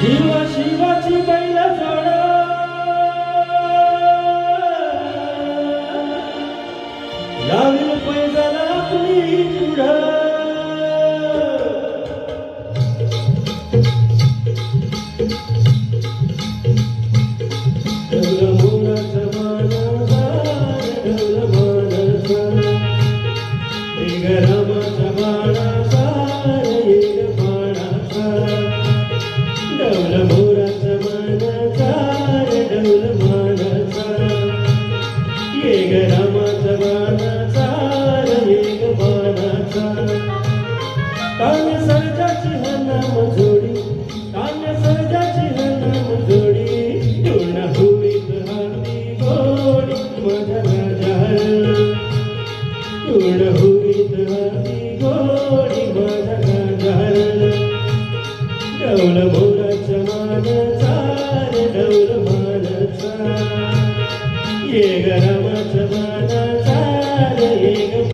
जीवा शिवाची बैल जोड लावील पैजाला आपली पुढं रामाचा बाणाचा एक बाणाचा डौल मोराचा मानाचा डौल मानाचा एक रामाचा बाणाचा एक बाणाचा कान्य सर्जाची हनाम जोडी कान्य सर्जाची हनाम जोडी पूर्ण होईत हाती गोडी माझ्या राजा पूर्ण होईत हाती गोडी माझ्या राजा डौल मोराच्या मानाचा डौल मानाचा एक रामाच्या मानाचा एक